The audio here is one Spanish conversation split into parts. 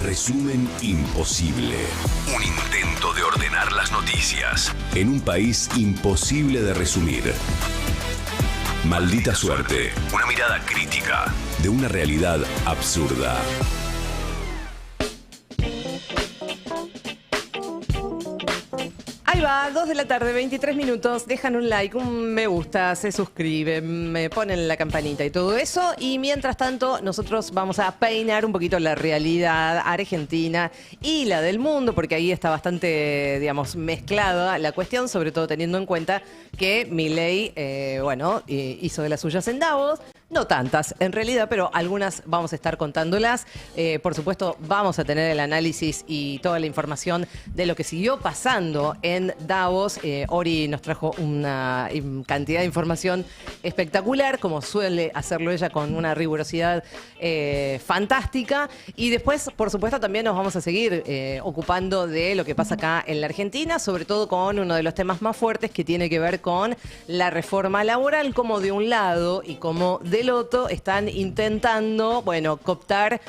Resumen imposible. Un intento de ordenar las noticias en un país imposible de resumir. Maldita suerte. Una mirada crítica de una realidad absurda. Ahí va, 2 de la tarde, 23 minutos. Dejan un like, un me gusta, se suscriben, me ponen la campanita y todo eso. Y mientras tanto, nosotros vamos a peinar un poquito la realidad argentina y la del mundo, porque ahí está bastante, digamos, mezclada la cuestión, sobre todo teniendo en cuenta que Milei, hizo de las suyas en Davos. No tantas, en realidad, pero algunas vamos a estar contándolas. Por supuesto, vamos a tener el análisis y toda la información de lo que siguió pasando en Davos. Ori nos trajo una cantidad de información espectacular, como suele hacerlo ella, con una rigurosidad fantástica. Y después, por supuesto, también nos vamos a seguir ocupando de lo que pasa acá en la Argentina, sobre todo con uno de los temas más fuertes que tiene que ver con la reforma laboral, como de un lado y como del otro están intentando, cooptar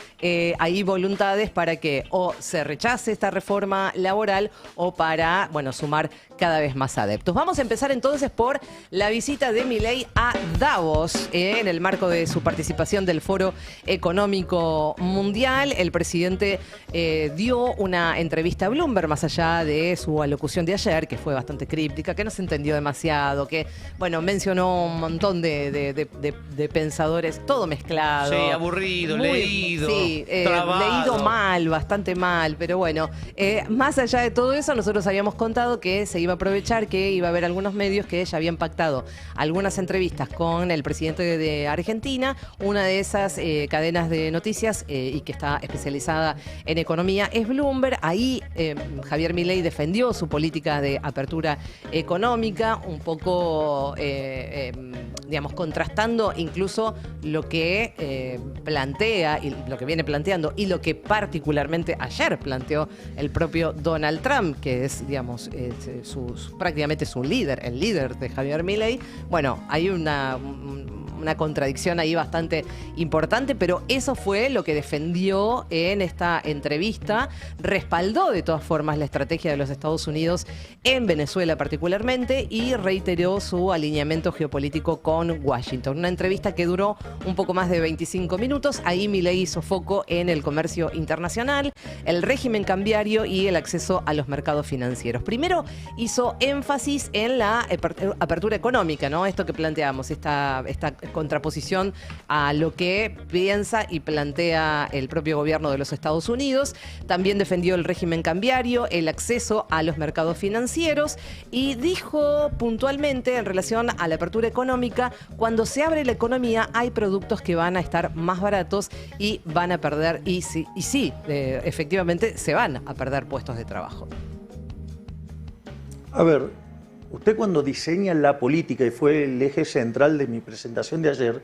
ahí voluntades para que o se rechace esta reforma laboral o para, sumar cada vez más adeptos. Vamos a empezar entonces por la visita de Milei a Davos en el marco de su participación del Foro Económico Mundial. El presidente dio una entrevista a Bloomberg, más allá de su alocución de ayer, que fue bastante críptica, que no se entendió demasiado, que, mencionó un montón de pensadores, todo mezclado. Sí, aburrido, leído. Sí, trabado. leído mal, bastante mal, pero más allá de todo eso, nosotros habíamos contado que se iba a aprovechar, que iba a haber algunos medios que ya habían pactado algunas entrevistas con el presidente de Argentina. Una de esas cadenas de noticias y que está especializada en economía es Bloomberg. Ahí Javier Milei defendió su política de apertura económica, un poco, contrastando incluso lo que plantea y lo que viene planteando y lo que particularmente ayer planteó el propio Donald Trump, que es, prácticamente su líder, el líder de Javier Milei. Hay una contradicción ahí bastante importante, pero eso fue lo que defendió en esta entrevista. Respaldó de todas formas la estrategia de los Estados Unidos en Venezuela particularmente y reiteró su alineamiento geopolítico con Washington. Una entrevista que duró un poco más de 25 minutos. Ahí Milei hizo foco en el comercio internacional, el régimen cambiario y el acceso a los mercados financieros. Primero hizo énfasis en la apertura económica, ¿no? Esto que planteamos, esta contraposición a lo que piensa y plantea el propio gobierno de los Estados Unidos. También defendió el régimen cambiario, el acceso a los mercados financieros y dijo puntualmente en relación a la apertura económica: cuando se abre la economía hay productos que van a estar más baratos y van a perder, efectivamente se van a perder puestos de trabajo. A ver, usted cuando diseña la política, y fue el eje central de mi presentación de ayer,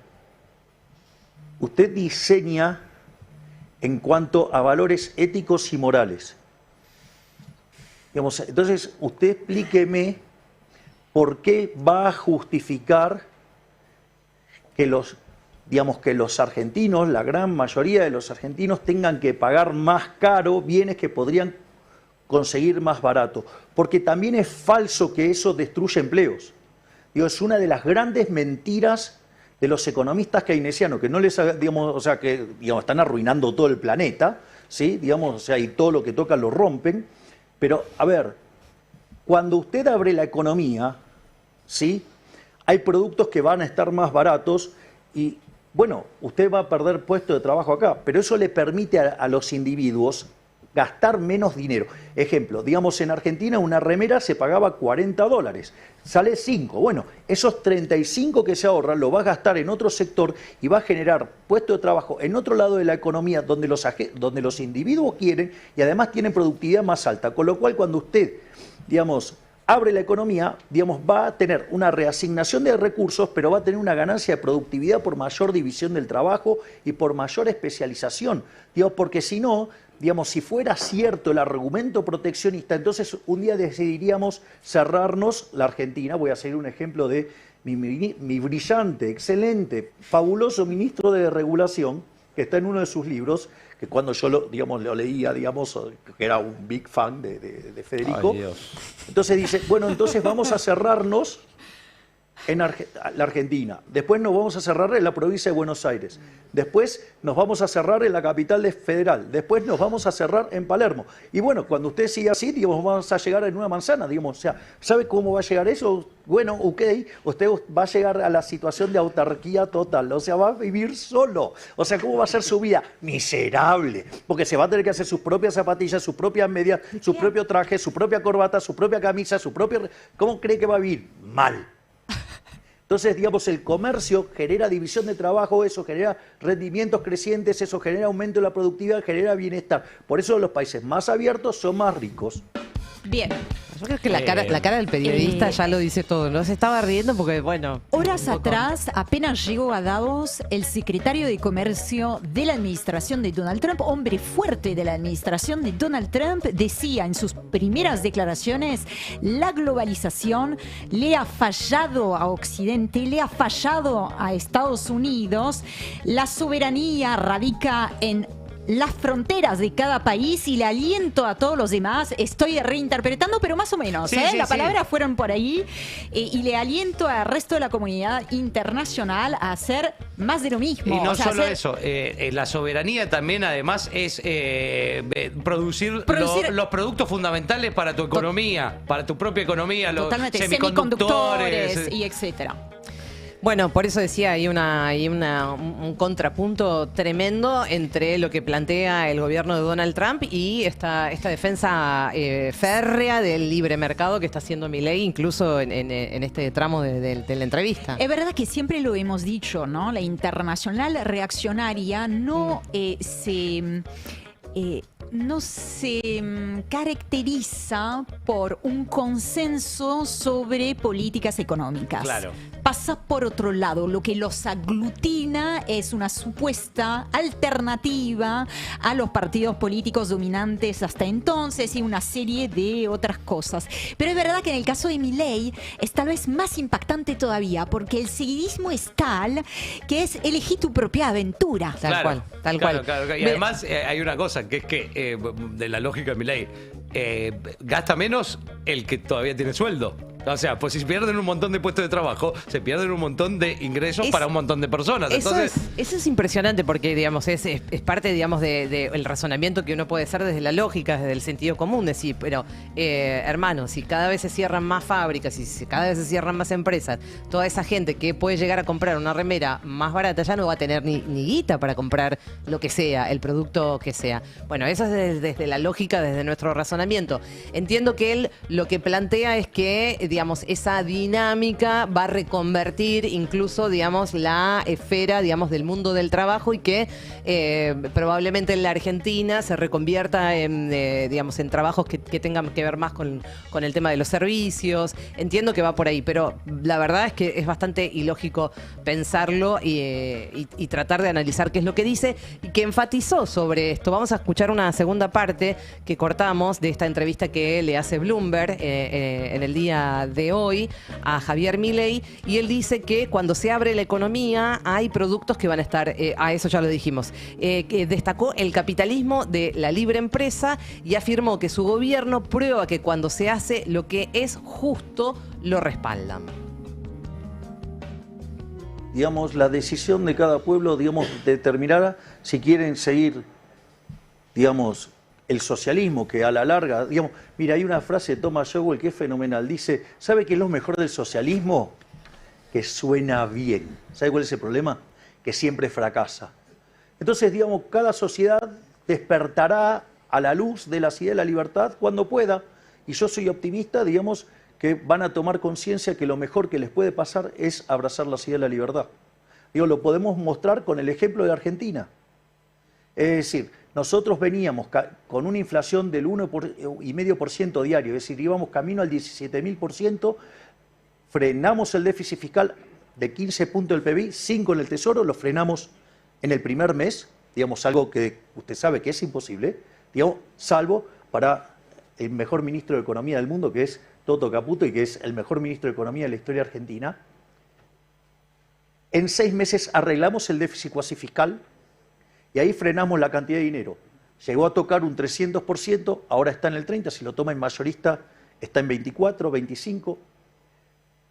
usted diseña en cuanto a valores éticos y morales. Entonces, usted explíqueme por qué va a justificar que los argentinos, la gran mayoría de los argentinos, tengan que pagar más caro bienes que podrían conseguir más barato, porque también es falso que eso destruye empleos. Es una de las grandes mentiras de los economistas keynesianos, que no les, están arruinando todo el planeta, ¿sí? Y todo lo que tocan lo rompen. Pero, a ver, cuando usted abre la economía, ¿sí? Hay productos que van a estar más baratos y, usted va a perder puesto de trabajo acá, pero eso le permite a los individuos gastar menos dinero. Ejemplo, en Argentina una remera se pagaba $40, sale 5. Esos 35 que se ahorran lo va a gastar en otro sector y va a generar puesto de trabajo en otro lado de la economía donde los individuos quieren y además tienen productividad más alta. Con lo cual, cuando usted, abre la economía, va a tener una reasignación de recursos, pero va a tener una ganancia de productividad por mayor división del trabajo y por mayor especialización. Porque si no, si fuera cierto el argumento proteccionista, entonces un día decidiríamos cerrarnos la Argentina. Voy a seguir un ejemplo de mi brillante, excelente, fabuloso ministro de Regulación, que está en uno de sus libros, que cuando yo lo leía, digamos, que era un big fan de Federico. Ay, Dios. Entonces dice, bueno, entonces vamos a cerrarnos en la Argentina, después nos vamos a cerrar en la provincia de Buenos Aires, después nos vamos a cerrar en la capital federal, después nos vamos a cerrar en Palermo. Y bueno, cuando usted siga así, digamos, vamos a llegar en una manzana, digamos, o sea, ¿sabe cómo va a llegar eso? Bueno, ok, usted va a llegar a la situación de autarquía total, o sea, va a vivir solo. O sea, ¿cómo va a ser su vida? Miserable, porque se va a tener que hacer sus propias zapatillas, sus propias medias, su propio traje, su propia corbata, su propia camisa, su propio... ¿Cómo cree que va a vivir? Mal. Entonces, digamos, el comercio genera división de trabajo, eso genera rendimientos crecientes, eso genera aumento de la productividad, genera bienestar. Por eso los países más abiertos son más ricos. Bien. Yo creo que la cara del periodista ya lo dice todo, ¿no? Se estaba riendo porque, bueno... Horas atrás, apenas llegó a Davos, el secretario de Comercio de la administración de Donald Trump, hombre fuerte de la administración de Donald Trump, decía en sus primeras declaraciones, la globalización le ha fallado a Occidente, le ha fallado a Estados Unidos, la soberanía radica en las fronteras de cada país y le aliento a todos los demás, estoy reinterpretando, pero más o menos, Sí, sí, las sí. palabras fueron por ahí, y le aliento al resto de la comunidad internacional a hacer más de lo mismo. Y no O sea, solo hacer- eso, la soberanía también además es producir los productos fundamentales para tu economía, para tu propia economía, los totalmente, semiconductores. semiconductores y etcétera. Bueno, por eso decía, hay un contrapunto tremendo entre lo que plantea el gobierno de Donald Trump y esta defensa férrea del libre mercado que está haciendo Milei, incluso en este tramo de la entrevista. Es verdad que siempre lo hemos dicho, ¿no? La internacional reaccionaria no se caracteriza por un consenso sobre políticas económicas. Claro. Pasa por otro lado. Lo que los aglutina es una supuesta alternativa a los partidos políticos dominantes hasta entonces y una serie de otras cosas. Pero es verdad que en el caso de Milei es tal vez más impactante todavía porque el seguidismo es tal que es elegir tu propia aventura. Tal cual. Claro. Y Ve- además hay una cosa, que es que de la lógica de Milei, gasta menos el que todavía tiene sueldo. O sea, pues si se pierden un montón de puestos de trabajo, se pierden un montón de ingresos para un montón de personas. Entonces, Eso es impresionante porque, digamos, es parte, digamos, del razonamiento que uno puede hacer desde la lógica, desde el sentido común, decir, pero, hermano, si cada vez se cierran más fábricas, si cada vez se cierran más empresas, toda esa gente que puede llegar a comprar una remera más barata ya no va a tener ni guita para comprar lo que sea, el producto que sea. Bueno, eso es desde la lógica, desde nuestro razonamiento. Entiendo que él lo que plantea es que, digamos, esa dinámica va a reconvertir incluso, digamos, la esfera, digamos, del mundo del trabajo y que probablemente en la Argentina se reconvierta en, digamos, en trabajos que tengan que ver más con el tema de los servicios. Entiendo que va por ahí, pero la verdad es que es bastante ilógico pensarlo y tratar de analizar qué es lo que dice y que enfatizó sobre esto. Vamos a escuchar una segunda parte que cortamos de esta entrevista que le hace Bloomberg en el día de hoy a Javier Milei, y él dice que cuando se abre la economía hay productos que van a estar, a eso ya lo dijimos, que destacó el capitalismo de la libre empresa y afirmó que su gobierno prueba que cuando se hace lo que es justo, lo respaldan. Digamos, la decisión de cada pueblo, digamos, determinará si quieren seguir, digamos, el socialismo, que a la larga, digamos, mira, hay una frase de Thomas Sowell que es fenomenal, dice, ¿sabe qué es lo mejor del socialismo? Que suena bien. ¿Sabe cuál es el problema? Que siempre fracasa. Entonces, digamos, cada sociedad despertará a la luz de las ideas de la libertad cuando pueda, y yo soy optimista, digamos, que van a tomar conciencia que lo mejor que les puede pasar es abrazar las ideas de la libertad. Digo, lo podemos mostrar con el ejemplo de Argentina. Es decir, nosotros veníamos con una inflación del 1,5% diario, es decir, íbamos camino al 17.000%, frenamos el déficit fiscal de 15 puntos del PBI, 5 en el Tesoro, lo frenamos en el primer mes, digamos, algo que usted sabe que es imposible, digamos, salvo para el mejor ministro de Economía del mundo, que es Toto Caputo, y que es el mejor ministro de Economía de la historia argentina. En 6 meses arreglamos el déficit cuasi fiscal Y ahí frenamos la cantidad de dinero. Llegó a tocar un 300%, ahora está en el 30%, si lo toma en mayorista está en 24, 25%.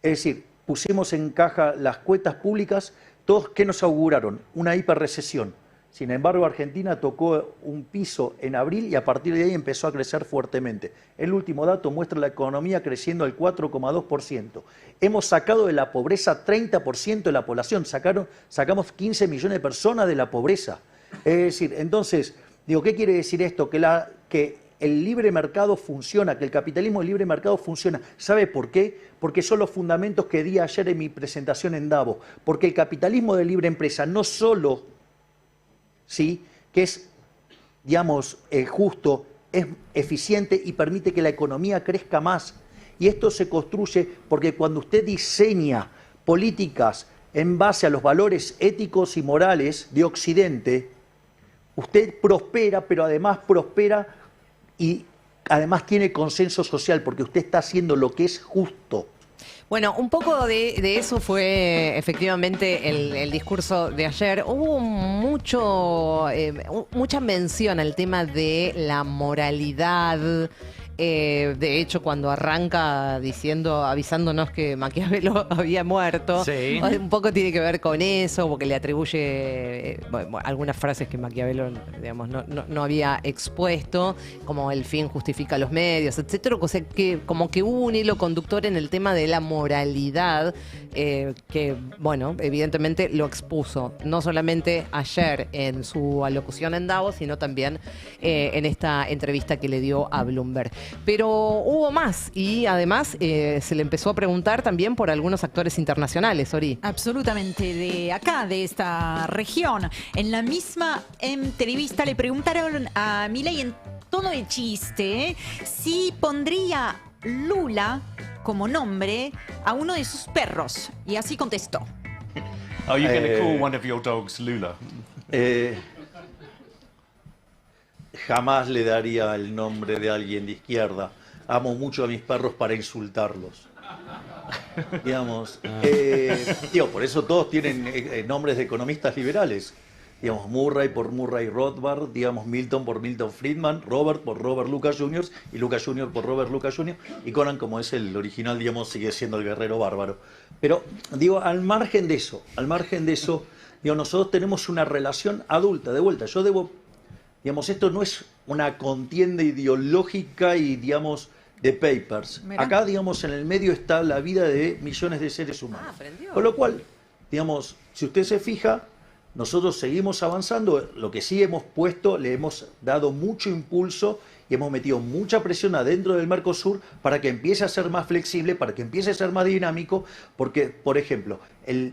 Es decir, pusimos en caja las cuentas públicas, todos que nos auguraron una hiperrecesión. Sin embargo, Argentina tocó un piso en abril y a partir de ahí empezó a crecer fuertemente. El último dato muestra la economía creciendo al 4,2%. Hemos sacado de la pobreza 30% de la población, sacamos 15 millones de personas de la pobreza. Es decir, entonces, digo, ¿qué quiere decir esto? Que el libre mercado funciona, que el capitalismo del libre mercado funciona. ¿Sabe por qué? Porque son los fundamentos que di ayer en mi presentación en Davos. Porque el capitalismo de libre empresa no solo, ¿sí?, que es, digamos, justo, es eficiente y permite que la economía crezca más. Y esto se construye porque cuando usted diseña políticas en base a los valores éticos y morales de Occidente, usted prospera, pero además prospera y además tiene consenso social, porque usted está haciendo lo que es justo. Bueno, un poco de eso fue efectivamente el discurso de ayer. Hubo mucha mención al tema de la moralidad. De hecho, cuando arranca avisándonos que Maquiavelo había muerto, sí, un poco tiene que ver con eso, porque le atribuye algunas frases que Maquiavelo, digamos, no había expuesto, como el fin justifica los medios, etcétera. O sea, que como que hubo un hilo conductor en el tema de la moralidad, que, bueno, evidentemente lo expuso, no solamente ayer en su alocución en Davos, sino también en esta entrevista que le dio a Bloomberg. Pero hubo más y además se le empezó a preguntar también por algunos actores internacionales, Ori. Absolutamente, de acá, de esta región. En la misma entrevista le preguntaron a Milei en tono de chiste si pondría Lula como nombre a uno de sus perros. Y así contestó. Are you going to call one of your dogs Lula? Jamás le daría el nombre de alguien de izquierda. Amo mucho a mis perros para insultarlos. Digamos, por eso todos tienen nombres de economistas liberales. Digamos, Murray por Murray Rothbard, digamos, Milton por Milton Friedman, Robert por Robert Lucas Jr. y Lucas Jr. por Robert Lucas Jr. y Conan, como es el original, digamos, sigue siendo el guerrero bárbaro. Pero, digo, al margen de eso, digo, nosotros tenemos una relación adulta, de vuelta. Yo debo, digamos, esto no es una contienda ideológica y, digamos, de papers. Mirá. Acá, digamos, en el medio está la vida de millones de seres humanos. Aprendió. Con lo cual, digamos, si usted se fija, nosotros seguimos avanzando. Lo que sí hemos puesto, le hemos dado mucho impulso y hemos metido mucha presión adentro del Mercosur para que empiece a ser más flexible, para que empiece a ser más dinámico, porque, por ejemplo,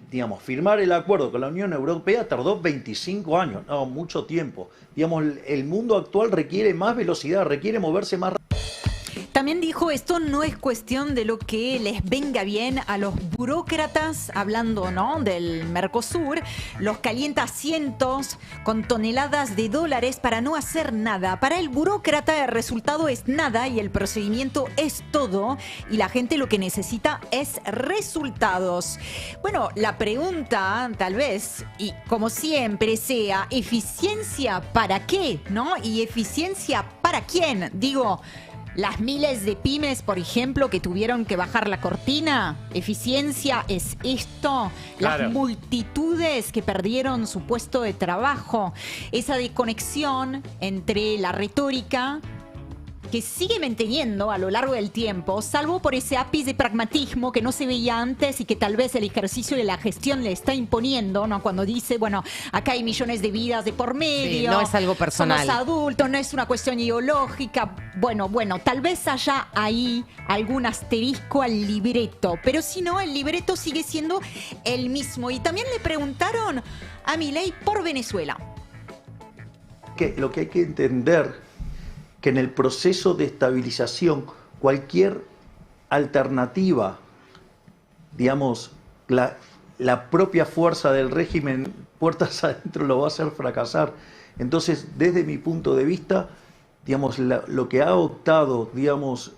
digamos, firmar el acuerdo con la Unión Europea tardó 25 años, no, mucho tiempo. Digamos, el mundo actual requiere más velocidad, requiere moverse más rápido. También dijo, esto no es cuestión de lo que les venga bien a los burócratas, hablando, ¿no?, del Mercosur, los calientacientos con toneladas de dólares para no hacer nada. Para el burócrata el resultado es nada y el procedimiento es todo, y la gente lo que necesita es resultados. Bueno, la pregunta tal vez, y como siempre, sea eficiencia para qué, ¿no? Y eficiencia para quién. Digo, las miles de pymes, por ejemplo, que tuvieron que bajar la cortina, ¿eficiencia es esto? Claro. Las multitudes que perdieron su puesto de trabajo, esa desconexión entre la retórica que sigue manteniendo a lo largo del tiempo, salvo por ese ápice de pragmatismo que no se veía antes y que tal vez el ejercicio de la gestión le está imponiendo, ¿no? Cuando dice, bueno, acá hay millones de vidas de por medio. Sí, no es algo personal. Somos adultos, no es una cuestión ideológica. Bueno, tal vez haya ahí algún asterisco al libreto, pero si no, el libreto sigue siendo el mismo. Y también le preguntaron a Milei por Venezuela. Lo que hay que entender que en el proceso de estabilización cualquier alternativa, digamos, la propia fuerza del régimen puertas adentro lo va a hacer fracasar. Entonces, desde mi punto de vista, digamos, lo que ha optado, digamos,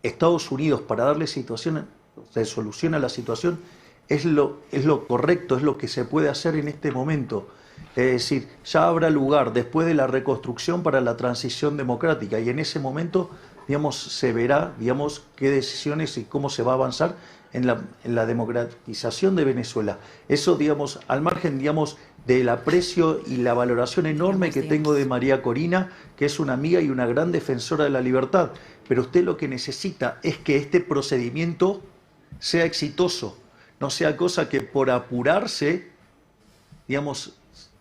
Estados Unidos para darle solución a la situación es lo correcto, es lo que se puede hacer en este momento. Es decir, ya habrá lugar después de la reconstrucción para la transición democrática y en ese momento, digamos, se verá, digamos, qué decisiones y cómo se va a avanzar en la democratización de Venezuela. Eso, digamos, al margen, digamos, del aprecio y la valoración enorme que tengo de María Corina, que es una amiga y una gran defensora de la libertad. Pero usted lo que necesita es que este procedimiento sea exitoso, no sea cosa que por apurarse, digamos,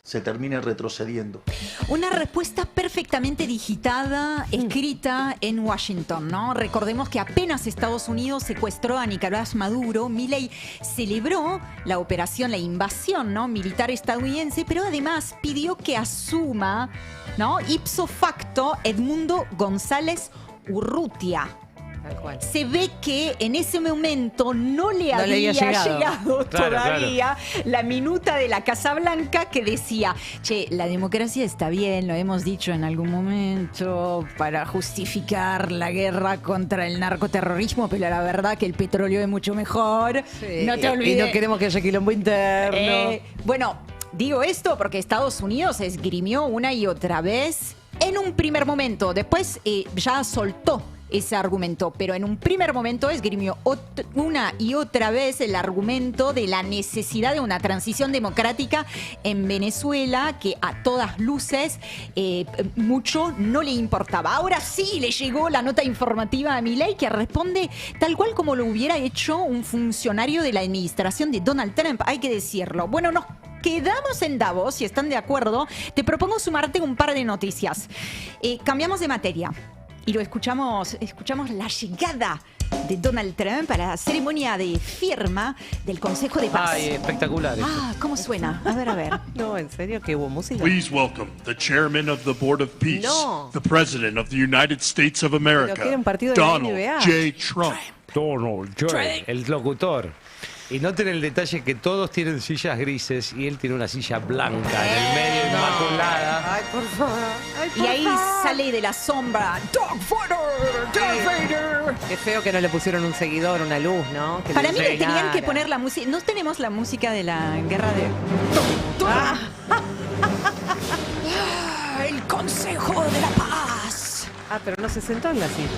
se termine retrocediendo. Una respuesta perfectamente digitada, escrita en Washington, ¿no? Recordemos que apenas Estados Unidos secuestró a Nicolás Maduro, Milei celebró la operación, la invasión, ¿no?, militar estadounidense, pero además pidió que asuma, ¿no?, ipso facto Edmundo González Urrutia. Tal cual. Se ve que en ese momento no le había llegado todavía la minuta de la Casa Blanca que decía, che, la democracia está bien, lo hemos dicho en algún momento, para justificar la guerra contra el narcoterrorismo, pero la verdad que el petróleo es mucho mejor. Sí. No te olvides. Y no queremos que haya quilombo interno. Bueno, digo esto porque Estados Unidos esgrimió una y otra vez en un primer momento, después ya soltó ese argumento, pero en un primer momento esgrimió una y otra vez el argumento de la necesidad de una transición democrática en Venezuela, que a todas luces mucho no le importaba. Ahora sí le llegó la nota informativa a Milei, que responde tal cual como lo hubiera hecho un funcionario de la administración de Donald Trump, hay que decirlo. Bueno, nos quedamos en Davos, si están de acuerdo, te propongo sumarte un par de noticias. Cambiamos de materia. Y lo escuchamos la llegada de Donald Trump a la ceremonia de firma del Consejo de Paz. Ay, espectacular. Ah, ¿cómo suena? A ver. No, ¿en serio que hubo música? Please welcome the chairman of the Board of Peace, No. the President of the United States of Pero que America, era un partido de la Donald NBA. J. Trump. Donald J. El locutor. Y noten el detalle que todos tienen sillas grises y él tiene una silla blanca en el medio, inmaculada. Ay, por favor. Ay, por Y ahí favor. sale de la sombra Darth Vader. Qué feo que no le pusieron un seguidor, una luz, ¿no? Que Para mí le tenían iluminara. que poner la música. No tenemos la música de la guerra de... El Consejo de la Paz. Ah, pero no se sentó en la silla.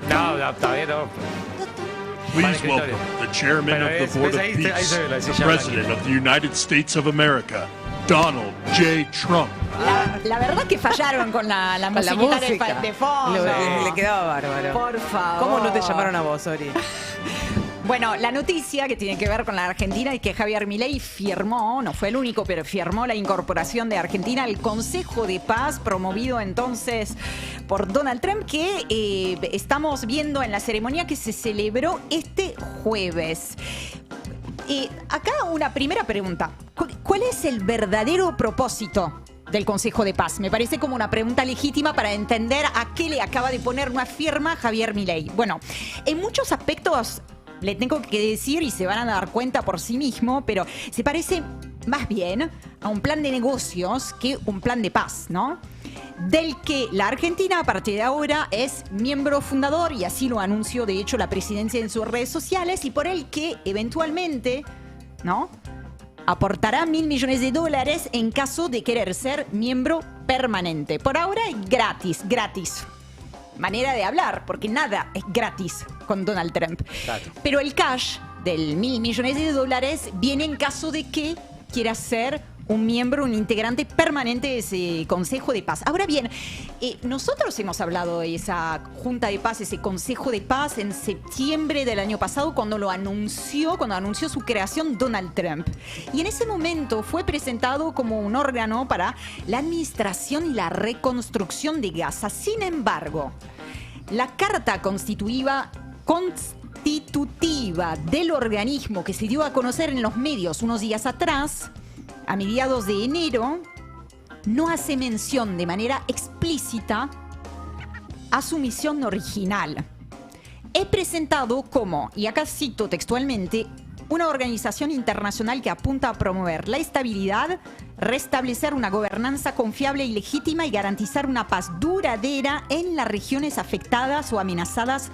No, está bien, no. Please escritorio. welcome the chairman Pero of the es- Board ves of ahí, ahí Peace, se ve la the silla President blanquita. of the United States of America, Donald J. Trump. La verdad que fallaron con la Con la musiquita música. de fondo. Le quedaba bárbaro. Por favor. ¿Cómo no te llamaron a vos, Ori? Bueno, la noticia que tiene que ver con la Argentina es que Javier Milei firmó, no fue el único, pero firmó la incorporación de Argentina al Consejo de Paz, promovido entonces por Donald Trump, que estamos viendo en la ceremonia que se celebró este jueves. Acá una primera pregunta. ¿Cuál es el verdadero propósito del Consejo de Paz? Me parece como una pregunta legítima para entender a qué le acaba de poner una firma Javier Milei. Bueno, en muchos aspectos le tengo que decir y se van a dar cuenta por sí mismo, pero se parece más bien a un plan de negocios que un plan de paz, ¿no? Del que la Argentina a partir de ahora es miembro fundador, y así lo anunció de hecho la presidencia en sus redes sociales, y por el que eventualmente, ¿no?, aportará $1.000 millones en caso de querer ser miembro permanente. Por ahora es gratis. Manera de hablar, porque nada es gratis con Donald Trump. Claro. Pero el cash del $1.000 millones viene en caso de que quiera ser un miembro, un integrante permanente de ese Consejo de Paz. Ahora bien, nosotros hemos hablado de esa Junta de Paz, ese Consejo de Paz en septiembre del año pasado, cuando anunció su creación Donald Trump. Y en ese momento fue presentado como un órgano para la administración y la reconstrucción de Gaza. Sin embargo, la carta constitutiva del organismo, que se dio a conocer en los medios unos días atrás, a mediados de enero, no hace mención de manera explícita a su misión original. Es presentado como, y acá cito textualmente, una organización internacional que apunta a promover la estabilidad, restablecer una gobernanza confiable y legítima y garantizar una paz duradera en las regiones afectadas o amenazadas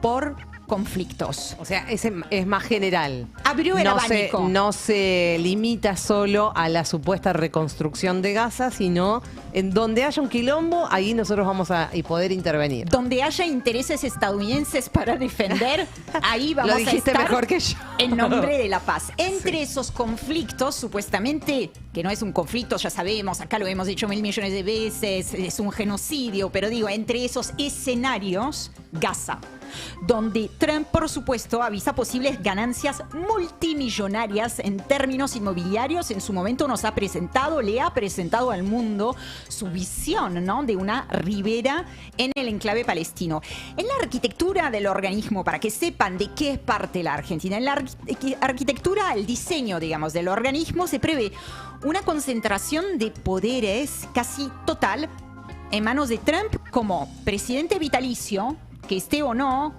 por conflictos. O sea, es más general. Abrió el abanico. No se limita solo a la supuesta reconstrucción de Gaza, sino en donde haya un quilombo, ahí nosotros vamos a poder intervenir. Donde haya intereses estadounidenses para defender, ahí vamos Lo dijiste a estar mejor que yo. en nombre de la paz. Entre esos conflictos, supuestamente, que no es un conflicto, ya sabemos, acá lo hemos dicho 1.000 millones de veces, es un genocidio, pero digo, entre esos escenarios, Gaza, donde Trump, por supuesto, avisa posibles ganancias multimillonarias en términos inmobiliarios. En su momento le ha presentado al mundo su visión, ¿no?, de una ribera en el enclave palestino. En la arquitectura del organismo, para que sepan de qué es parte la Argentina, en la arquitectura, el diseño, digamos, del organismo, se prevé una concentración de poderes casi total en manos de Trump como presidente vitalicio, que esté o no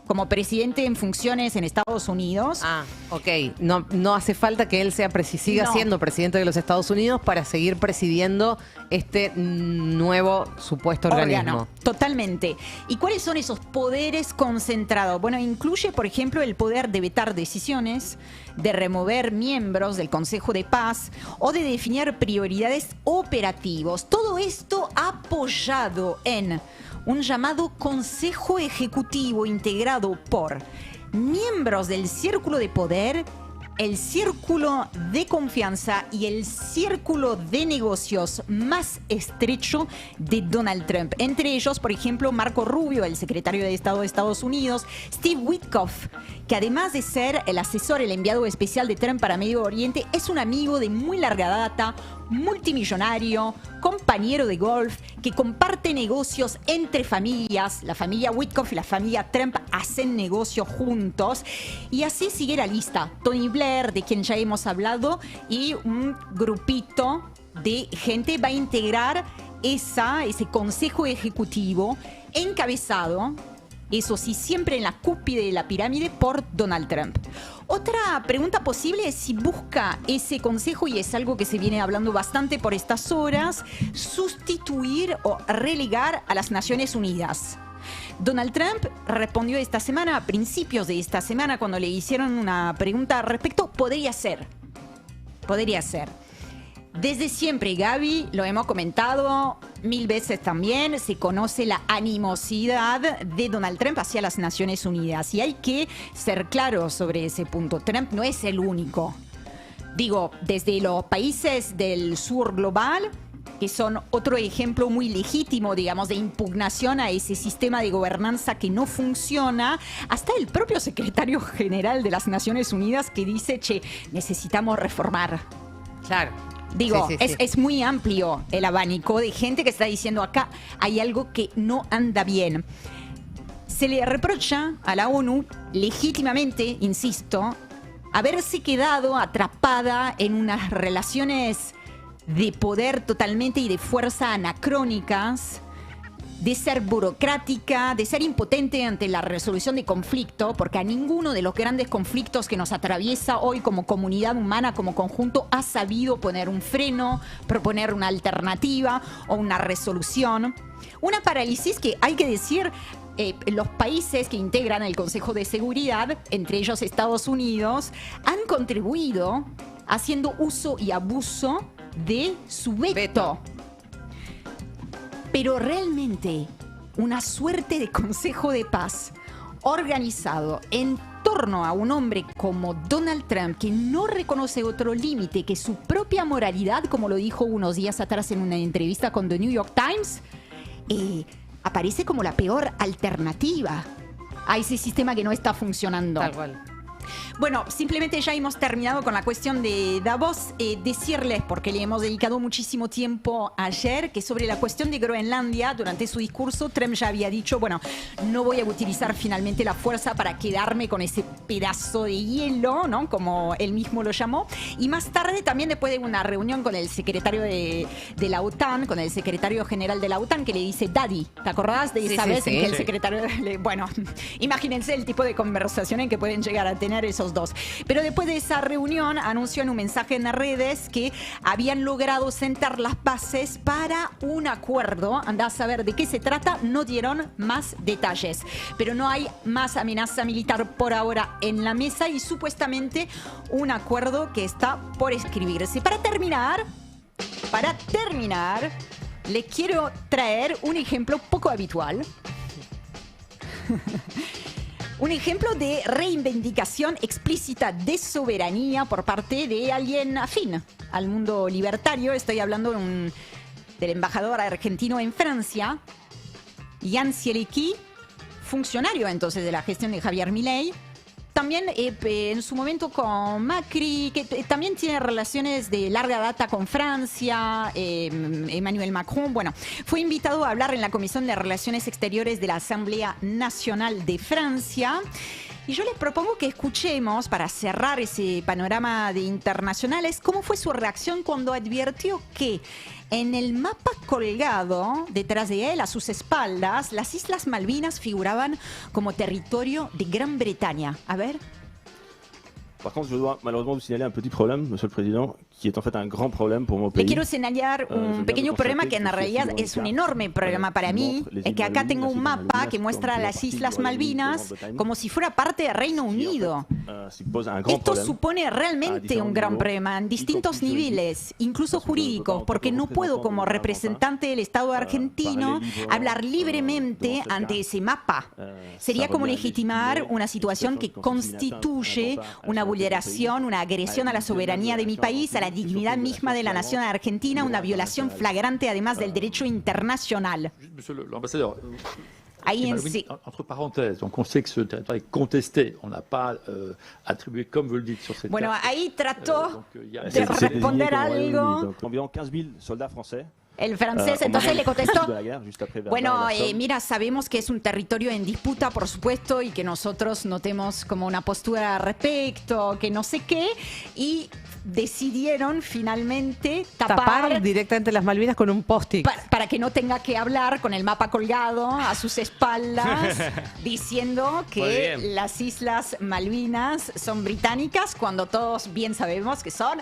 como presidente en funciones en Estados Unidos. Ah, ok. No hace falta que él siga siendo presidente de los Estados Unidos para seguir presidiendo este nuevo supuesto organismo. Totalmente. ¿Y cuáles son esos poderes concentrados? Bueno, incluye, por ejemplo, el poder de vetar decisiones, de remover miembros del Consejo de Paz o de definir prioridades operativos. Todo esto apoyado en un llamado Consejo Ejecutivo integrado por miembros del Círculo de Poder, el Círculo de Confianza y el Círculo de Negocios más estrecho de Donald Trump. Entre ellos, por ejemplo, Marco Rubio, el secretario de Estado de Estados Unidos, Steve Witkoff, que además de ser el asesor, el enviado especial de Trump para Medio Oriente, es un amigo de muy larga data, multimillonario, compañero de golf, que comparte negocios entre familias. La familia Witkoff y la familia Trump hacen negocio juntos. Y así sigue la lista. Tony Blair, de quien ya hemos hablado, y un grupito de gente va a integrar ese consejo ejecutivo encabezado, eso sí, siempre en la cúspide de la pirámide, por Donald Trump. Otra pregunta posible es si busca ese consejo, y es algo que se viene hablando bastante por estas horas, sustituir o relegar a las Naciones Unidas. Donald Trump respondió esta semana, a principios de esta semana, cuando le hicieron una pregunta al respecto, podría ser. Desde siempre, Gaby, lo hemos comentado 1000 veces también, se conoce la animosidad de Donald Trump hacia las Naciones Unidas. Y hay que ser claros sobre ese punto. Trump no es el único. Digo, desde los países del sur global, que son otro ejemplo muy legítimo, digamos, de impugnación a ese sistema de gobernanza que no funciona, hasta el propio secretario general de las Naciones Unidas que dice, necesitamos reformar. Claro. Digo, sí. Es muy amplio el abanico de gente que está diciendo acá hay algo que no anda bien. Se le reprocha a la ONU, legítimamente, insisto, haberse quedado atrapada en unas relaciones de poder totalmente y de fuerza anacrónicas, de ser burocrática, de ser impotente ante la resolución de conflicto, porque a ninguno de los grandes conflictos que nos atraviesa hoy como comunidad humana, como conjunto, ha sabido poner un freno, proponer una alternativa o una resolución. Una parálisis que, hay que decir, los países que integran el Consejo de Seguridad, entre ellos Estados Unidos, han contribuido haciendo uso y abuso de su veto. Pero realmente una suerte de Consejo de Paz organizado en torno a un hombre como Donald Trump, que no reconoce otro límite que su propia moralidad, como lo dijo unos días atrás en una entrevista con The New York Times, aparece como la peor alternativa a ese sistema que no está funcionando. Tal cual. Bueno, simplemente ya hemos terminado con la cuestión de Davos. Decirles, porque le hemos dedicado muchísimo tiempo ayer, que sobre la cuestión de Groenlandia, durante su discurso, Trump ya había dicho, bueno, no voy a utilizar finalmente la fuerza para quedarme con ese pedazo de hielo, ¿no?, como él mismo lo llamó. Y más tarde, también después de una reunión con el secretario de la OTAN, con el secretario general de la OTAN, que le dice Daddy. ¿Te acordás de esa vez en que el secretario... Bueno, imagínense el tipo de conversación en que pueden llegar a tener tener esos dos. Pero después de esa reunión anunció en un mensaje en las redes que habían logrado sentar las bases para un acuerdo. Andá a saber de qué se trata, no dieron más detalles. Pero no hay más amenaza militar por ahora en la mesa y supuestamente un acuerdo que está por escribirse. Para terminar, les quiero traer un ejemplo poco habitual. Un ejemplo de reivindicación explícita de soberanía por parte de alguien afín al mundo libertario. Estoy hablando del embajador argentino en Francia, Jan Zielecki, funcionario entonces de la gestión de Javier Milei. También en su momento con Macri, que también tiene relaciones de larga data con Francia, Emmanuel Macron. Bueno, fue invitado a hablar en la Comisión de Relaciones Exteriores de la Asamblea Nacional de Francia. Y yo les propongo que escuchemos, para cerrar ese panorama de internacionales, cómo fue su reacción cuando advirtió que en el mapa colgado detrás de él, a sus espaldas, las Islas Malvinas figuraban como territorio de Gran Bretaña. A ver. Par contre, je dois malheureusement vous signaler un petit problème, Monsieur le Président, qui est en fait un grand problème pour mon pays. Le quiero señalar un pequeño problema que en realidad es un enorme problema para mí. Es que acá tengo un mapa que muestra las Islas Malvinas como si fuera parte del Reino Unido. Esto supone realmente un gran problema en distintos niveles, incluso jurídicos, porque no puedo como representante del Estado argentino hablar libremente ante ese mapa. Sería como legitimar una situación que constituye una vulneración, una agresión a la soberanía de mi país, a la dignidad misma de la nación argentina, una violación flagrante además del derecho internacional. Monsieur l'ambassadeur, Ahí en sí. entre parénthèses, donc on sait que ce territoire est contesté, on n'a pas attribué, comme vous le dites, sur cette Bueno, carte. ahí trató Y a- de responder algo. Environ 15 000 soldats français. El francés entonces le contestó. De la guerre, juste après Verdun Bueno, et la Somme. mira, sabemos que es un territorio en disputa, por supuesto, y que nosotros no tenemos como una postura al respecto, que no sé qué, y decidieron finalmente Tapar directamente las Malvinas con un post-it. para que no tenga que hablar con el mapa colgado a sus espaldas, diciendo Muy que bien. las Islas Malvinas son británicas, cuando todos bien sabemos que son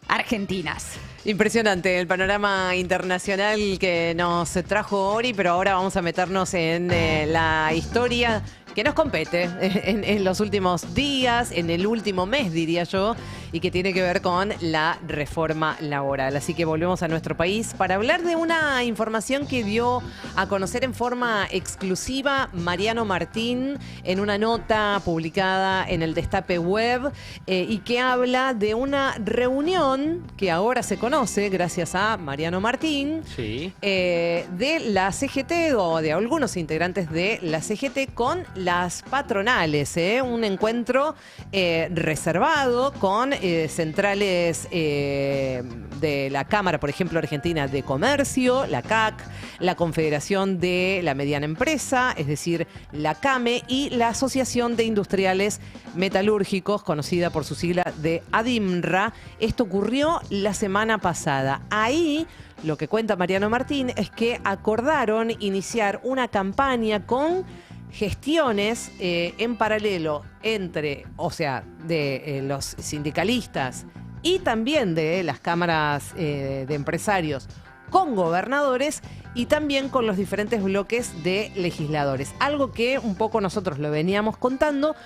argentinas. Impresionante el panorama internacional que nos trajo Ori, pero ahora vamos a meternos en la historia que nos compete en los últimos días, en el último mes, diría yo, y que tiene que ver con la reforma laboral. Así que volvemos a nuestro país para hablar de una información que dio a conocer en forma exclusiva Mariano Martín en una nota publicada en el Destape Web y que habla de una reunión que ahora se conoce gracias a Mariano Martín Sí. de la CGT o de algunos integrantes de la CGT con las patronales, un encuentro reservado con centrales de la Cámara, por ejemplo, Argentina de Comercio, la CAC, la Confederación de la Mediana Empresa, es decir, la CAME, y la Asociación de Industriales Metalúrgicos, conocida por su sigla de ADIMRA. Esto ocurrió la semana pasada. Ahí lo que cuenta Mariano Martín es que acordaron iniciar una campaña con gestiones en paralelo entre, o sea, de los sindicalistas y también de las cámaras de empresarios con gobernadores y también con los diferentes bloques de legisladores. Algo que un poco nosotros lo veníamos contando,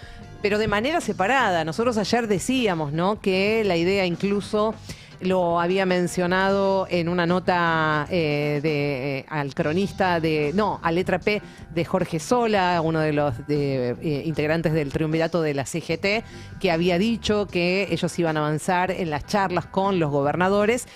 pero de manera separada. Nosotros ayer decíamos, ¿no?, que la idea incluso lo había mencionado en una nota al cronista a Letra P de Jorge Sola, uno de los integrantes del triunvirato de la CGT, que había dicho que ellos iban a avanzar en las charlas con los gobernadores.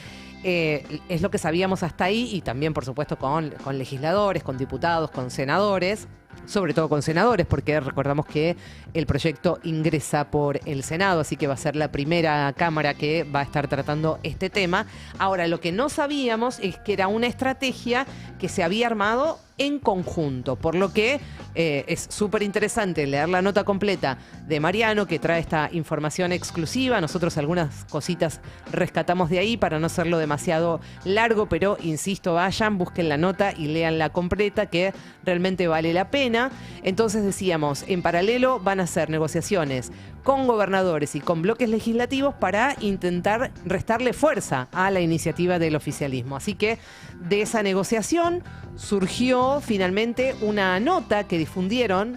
Es lo que sabíamos hasta ahí, y también, por supuesto, con legisladores, con diputados, con senadores. Sobre todo con senadores, porque recordamos que el proyecto ingresa por el Senado, así que va a ser la primera Cámara que va a estar tratando este tema. Ahora, lo que no sabíamos es que era una estrategia que se había armado en conjunto, por lo que es súper interesante leer la nota completa de Mariano, que trae esta información exclusiva. Nosotros algunas cositas rescatamos de ahí para no hacerlo demasiado largo, pero insisto, vayan, busquen la nota y lean la completa, que realmente vale la pena. Entonces decíamos, en paralelo van a hacer negociaciones con gobernadores y con bloques legislativos para intentar restarle fuerza a la iniciativa del oficialismo. Así que de esa negociación surgió finalmente una nota que difundieron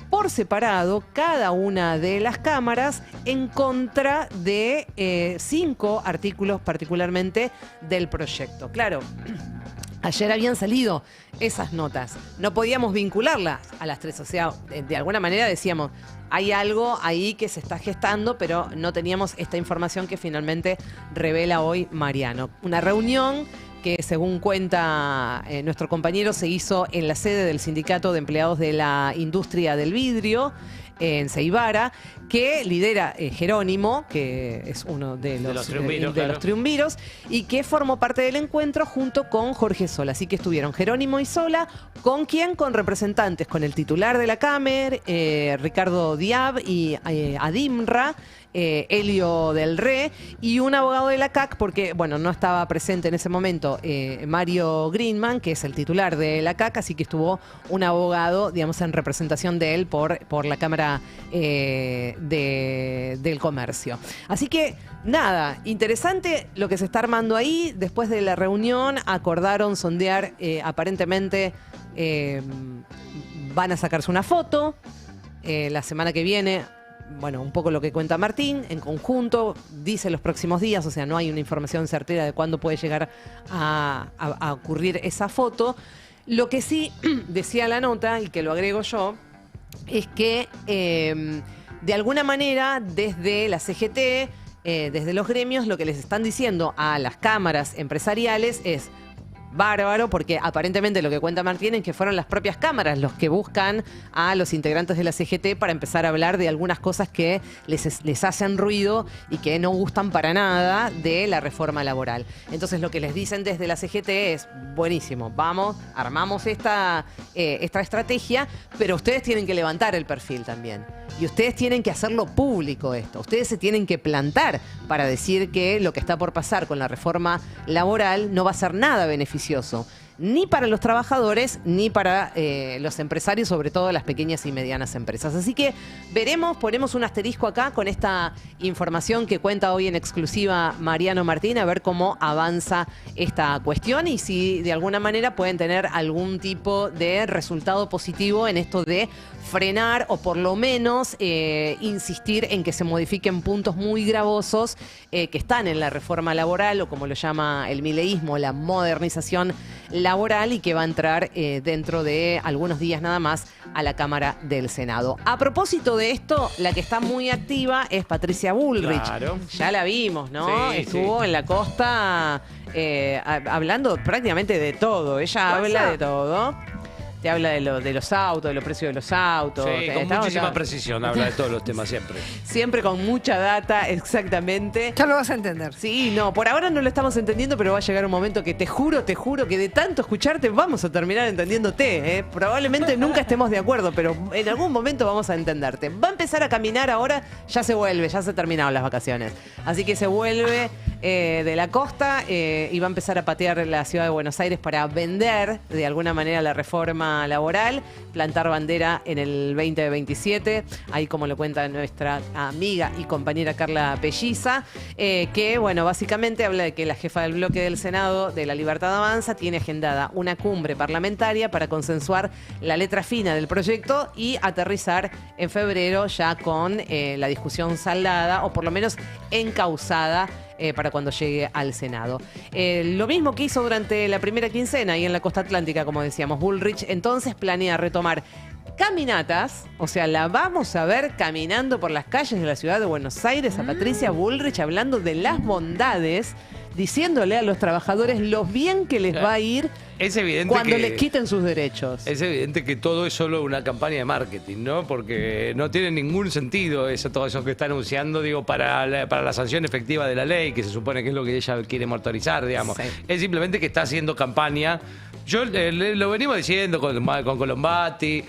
por separado cada una de las cámaras en contra de 5 artículos particularmente del proyecto. Claro, ayer habían salido esas notas, no podíamos vincularlas a las 3, o sea, de alguna manera decíamos, hay algo ahí que se está gestando, pero no teníamos esta información que finalmente revela hoy Mariano. Una reunión que, según cuenta nuestro compañero, se hizo en la sede del Sindicato de Empleados de la Industria del Vidrio, en Ceibara, que lidera Jerónimo, que es uno de los triunviros, y que formó parte del encuentro junto con Jorge Sola. Así que estuvieron Jerónimo y Sola, ¿con quién? Con representantes, con el titular de la Cámara, Ricardo Diab, y Adimra, Helio del Re, y un abogado de la CAC, porque, bueno, no estaba presente en ese momento Mario Greenman, que es el titular de la CAC, así que estuvo un abogado, digamos, en representación de él por la Cámara del Comercio. Así que, nada, interesante lo que se está armando ahí. Después de la reunión acordaron sondear, aparentemente van a sacarse una foto la semana que viene. Bueno, un poco lo que cuenta Martín, en conjunto, dice los próximos días, o sea, no hay una información certera de cuándo puede llegar a ocurrir esa foto. Lo que sí decía la nota, y que lo agrego yo, es que de alguna manera desde la CGT, desde los gremios, lo que les están diciendo a las cámaras empresariales es: bárbaro, porque aparentemente lo que cuenta Martín es que fueron las propias cámaras los que buscan a los integrantes de la CGT para empezar a hablar de algunas cosas que les hacen ruido y que no gustan para nada de la reforma laboral. Entonces lo que les dicen desde la CGT es: buenísimo, vamos, armamos esta estrategia, pero ustedes tienen que levantar el perfil también. Y ustedes tienen que hacerlo público esto. Ustedes se tienen que plantar para decir que lo que está por pasar con la reforma laboral no va a ser nada beneficioso, ni para los trabajadores, ni para los empresarios, sobre todo las pequeñas y medianas empresas. Así que veremos, ponemos un asterisco acá con esta información que cuenta hoy en exclusiva Mariano Martín, a ver cómo avanza esta cuestión y si de alguna manera pueden tener algún tipo de resultado positivo en esto de frenar o por lo menos insistir en que se modifiquen puntos muy gravosos que están en la reforma laboral, o como lo llama el mileísmo, la modernización laboral, y que va a entrar dentro de algunos días nada más a la Cámara del Senado. A propósito de esto, la que está muy activa es Patricia Bullrich. Claro. Ya la vimos, ¿no? Sí, estuvo en la costa hablando prácticamente de todo. Ella habla de todo. Te habla de los autos, de los precios de los autos. Sí, con muchísima precisión habla de todos los temas siempre. Siempre con mucha data, exactamente. Ya lo vas a entender. Sí, no, por ahora no lo estamos entendiendo, pero va a llegar un momento que te juro que de tanto escucharte vamos a terminar entendiéndote. Probablemente nunca estemos de acuerdo, pero en algún momento vamos a entenderte. Va a empezar a caminar ahora, ya se vuelve, ya se terminaron las vacaciones. Así que se vuelve de la costa y va a empezar a patear la ciudad de Buenos Aires para vender de alguna manera la reforma laboral, plantar bandera en el 2027, ahí como lo cuenta nuestra amiga y compañera Carla Pelliza, que bueno, básicamente habla de que la jefa del bloque del Senado de La Libertad Avanza tiene agendada una cumbre parlamentaria para consensuar la letra fina del proyecto y aterrizar en febrero ya con la discusión saldada, o por lo menos encauzada, para cuando llegue al Senado. Lo mismo que hizo durante la primera quincena ahí en la costa atlántica, como decíamos, Bullrich entonces planea retomar caminatas, o sea, la vamos a ver caminando por las calles de la ciudad de Buenos Aires a Patricia Bullrich hablando de las bondades, diciéndole a los trabajadores lo bien que les va a ir cuando les quiten sus derechos. Es evidente que todo es solo una campaña de marketing, ¿no? Porque no tiene ningún sentido todo eso que está anunciando, digo, para la sanción efectiva de la ley, que se supone que es lo que ella quiere motorizar, digamos. Sí. Es simplemente que está haciendo campaña Yo lo venimos diciendo con Colombati.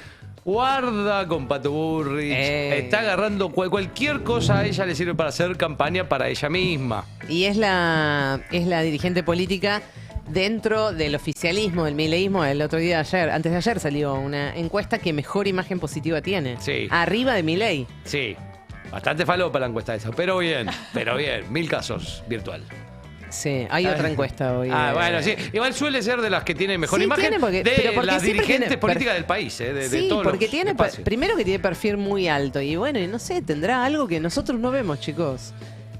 Guarda con Pato Burrich. Está agarrando cualquier cosa a ella le sirve para hacer campaña para ella misma. Y es la dirigente política dentro del oficialismo, del mileísmo. El otro día, antes de ayer, salió una encuesta que mejor imagen positiva tiene. Sí. Arriba de Milei. Sí. Bastante falopa la encuesta esa. Pero bien. 1000 casos virtual. Sí, hay otra encuesta hoy. Bueno, sí. Igual suele ser de las que tiene mejor imagen de las dirigentes políticas del país, de todos porque los tiene espacios. primero que tiene perfil muy alto y bueno, y no sé, tendrá algo que nosotros no vemos, chicos.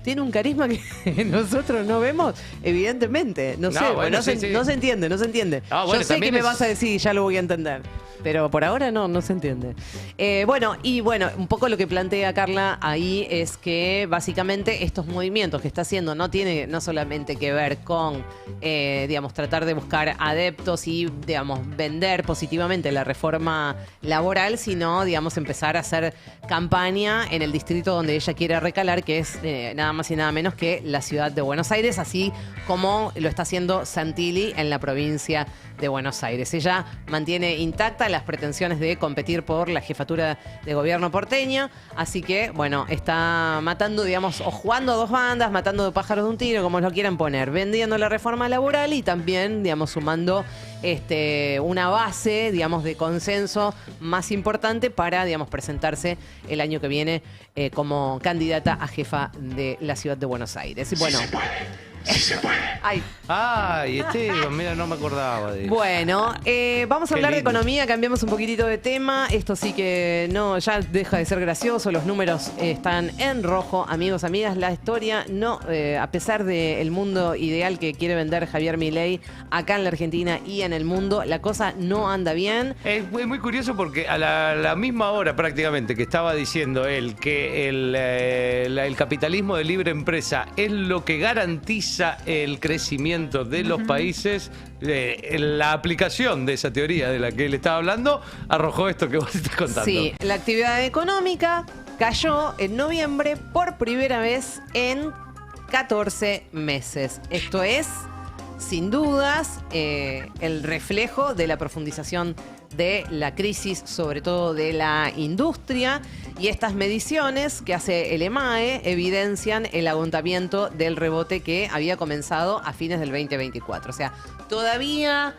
Tiene un carisma que nosotros no vemos, evidentemente. No sé, bueno, no se entiende. Bueno, yo sé que me vas a decir y ya lo voy a entender. Pero por ahora no se entiende. Bueno, un poco lo que plantea Carla ahí es que básicamente estos movimientos que está haciendo no tiene no solamente que ver con, tratar de buscar adeptos y, vender positivamente la reforma laboral, sino, empezar a hacer campaña en el distrito donde ella quiere recalar, que es nada más y nada menos que la ciudad de Buenos Aires, así como lo está haciendo Santilli en la provincia de Buenos Aires. Ella mantiene intacta las pretensiones de competir por la jefatura de gobierno porteño, así que, está matando, o jugando a dos bandas, matando de pájaros de un tiro, como lo quieran poner, vendiendo la reforma laboral y también, sumando una base, de consenso más importante para, presentarse el año que viene como candidata a jefa de la ciudad de Buenos Aires. Y bueno, Sí se puede. Ay, Esteban, mira, no me acordaba de eso. Bueno, vamos a Qué hablar de lindo. economía, cambiamos un poquitito de tema. Esto sí que no, ya deja de ser gracioso, los números están en rojo, amigos, amigas. La historia no, a pesar del mundo ideal que quiere vender Javier Milei acá en la Argentina y en el mundo, la cosa no anda bien. Es muy curioso porque a la misma hora prácticamente que estaba diciendo él que el capitalismo de libre empresa es lo que garantiza el crecimiento de los países, la aplicación de esa teoría de la que él estaba hablando arrojó esto que vos estás contando. Sí, la actividad económica cayó en noviembre por primera vez en 14 meses. Esto es, sin dudas, el reflejo de la profundización de la crisis, sobre todo de la industria, y estas mediciones que hace el EMAE evidencian el agotamiento del rebote que había comenzado a fines del 2024. O sea, todavía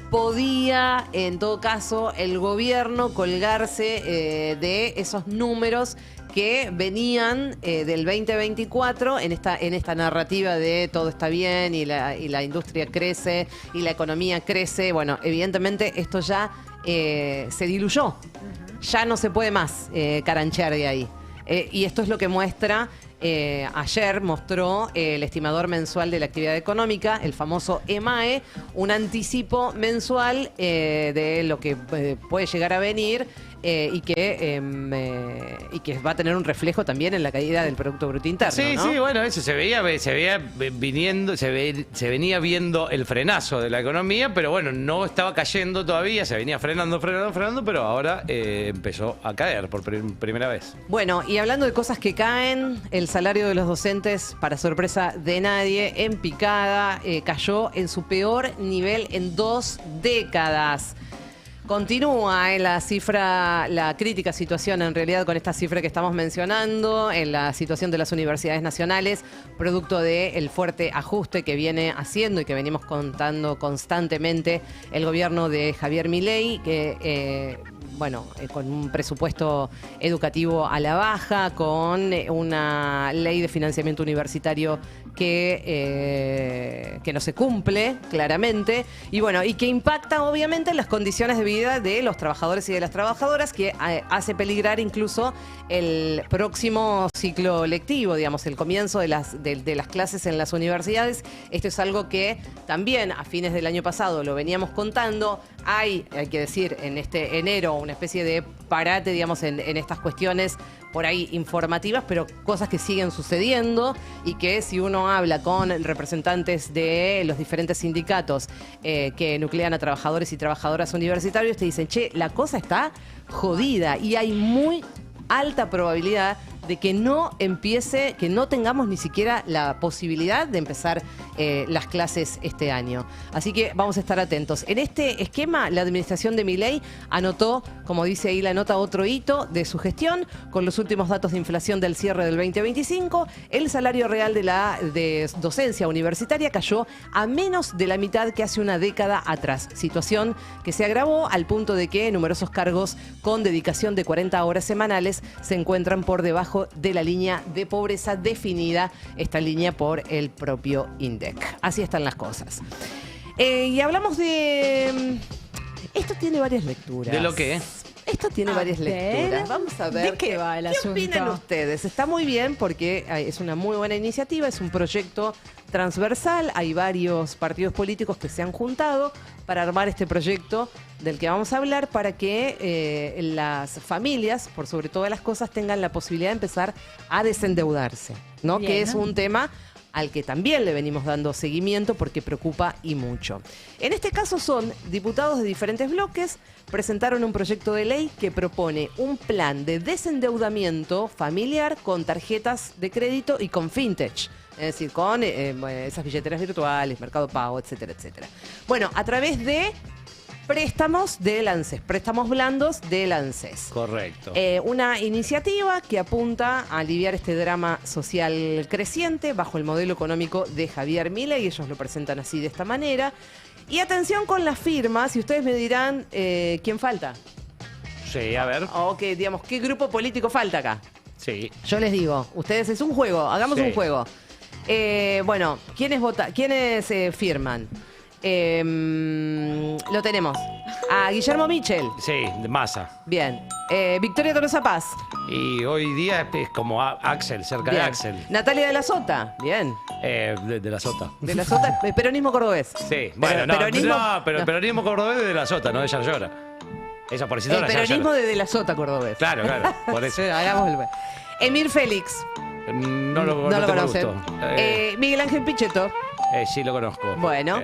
podía, en todo caso, el gobierno colgarse de esos números que venían del 2024 en esta narrativa de todo está bien y la industria crece y la economía crece. Bueno, evidentemente esto ya se diluyó. Ya no se puede más caranchear de ahí. Y esto es lo que muestra, ayer mostró el estimador mensual de la actividad económica, el famoso EMAE, un anticipo mensual de lo que puede llegar a venir y que va a tener un reflejo también en la caída del Producto Bruto Interno. Sí, ¿no? sí, bueno, eso se venía viendo el frenazo de la economía, pero bueno, no estaba cayendo todavía, se venía frenando, pero ahora empezó a caer por primera vez. Bueno, y hablando de cosas que caen, el salario de los docentes, para sorpresa de nadie, en picada, cayó en su peor nivel en 2 décadas. Continúa la crítica situación en realidad con esta cifra que estamos mencionando, en la situación de las universidades nacionales, producto del fuerte ajuste que viene haciendo y que venimos contando constantemente el gobierno de Javier Milei, que con un presupuesto educativo a la baja, con una ley de financiamiento universitario que no se cumple claramente y que impacta obviamente en las condiciones de vida de los trabajadores y de las trabajadoras, que hace peligrar incluso el próximo ciclo lectivo, el comienzo de las clases en las universidades. Esto es algo que también a fines del año pasado lo veníamos contando. Hay que decir, en este enero una especie de parate, en estas cuestiones por ahí informativas, pero cosas que siguen sucediendo y que si uno habla con representantes de los diferentes sindicatos que nuclean a trabajadores y trabajadoras universitarios, te dicen, che, la cosa está jodida y hay muy alta probabilidad de que no empiece, que no tengamos ni siquiera la posibilidad de empezar las clases este año. Así que vamos a estar atentos. En este esquema, la administración de Milei anotó, como dice ahí la nota, otro hito de su gestión. Con los últimos datos de inflación del cierre del 2025, el salario real de docencia universitaria cayó a menos de la mitad que hace una década atrás. Situación que se agravó al punto de que numerosos cargos con dedicación de 40 horas semanales se encuentran por debajo de la línea de pobreza definida, esta línea por el propio INDEC. Así están las cosas. Y hablamos de... Esto tiene varias lecturas. ¿De lo que? Esto tiene varias lecturas. Vamos a ver. ¿De qué va el asunto? ¿Qué opinan ustedes? Está muy bien porque es una muy buena iniciativa, es un proyecto transversal. Hay varios partidos políticos que se han juntado para armar este proyecto del que vamos a hablar para que las familias, por sobre todas las cosas, tengan la posibilidad de empezar a desendeudarse, ¿no? Bien, Que es ¿no? un tema al que también le venimos dando seguimiento porque preocupa y mucho. En este caso son diputados de diferentes bloques, presentaron un proyecto de ley que propone un plan de desendeudamiento familiar con tarjetas de crédito y con fintech. Es decir, con esas billeteras virtuales, Mercado Pago, etcétera, etcétera. Bueno, a través de préstamos del ANSES, préstamos blandos del ANSES. Correcto. Una iniciativa que apunta a aliviar este drama social creciente bajo el modelo económico de Javier Milei. Ellos lo presentan así, de esta manera. Y atención con las firmas, y ustedes me dirán quién falta. Sí, a ver. O que, digamos, ¿qué grupo político falta acá? Sí. Yo les digo, ustedes es un juego, hagamos Sí. un juego. Bueno, ¿quiénes firman? Lo tenemos. A Guillermo Michel. Sí, de masa. Bien. Victoria Tolosa Paz. Y hoy día es como Axel, cerca Bien. de Axel. Natalia de la Sota. Bien. De la Sota. De la Sota, peronismo cordobés. Sí, bueno, no, pero el peronismo cordobés es de la Sota, no de Yarlora. Esa por El peronismo de la Sota cordobés. Claro, claro, por eso. Hagamos el... Emir Félix. No lo No lo tengo conocen. gusto. Miguel Ángel Pichetto. Sí lo conozco. Bueno.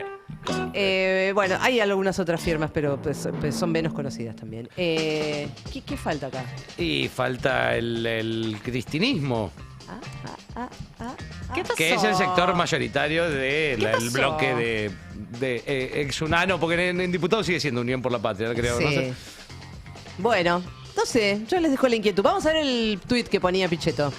Bueno, hay algunas otras firmas, pero pues son menos conocidas también. ¿Qué falta acá? Y falta el cristinismo, ¿Qué pasó? que es el sector mayoritario del pasó? bloque de exunano, porque en diputados sigue siendo Unión por la Patria, creo. Sí. No sé. Bueno, no sé, yo les dejo la inquietud. Vamos a ver el tuit que ponía Pichetto.